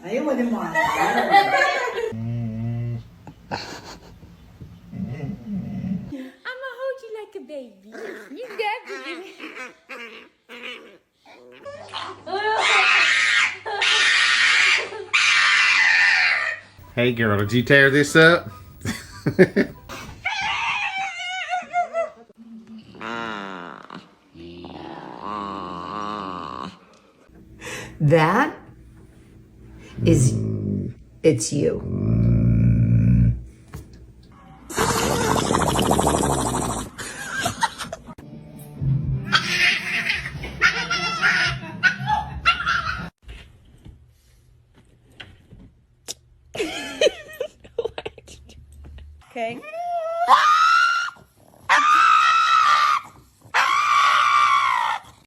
哎呦我的妈呀！ I'ma hold you like a baby. You got me. Hey girl, did you tear this up? That is, it's you. Okay.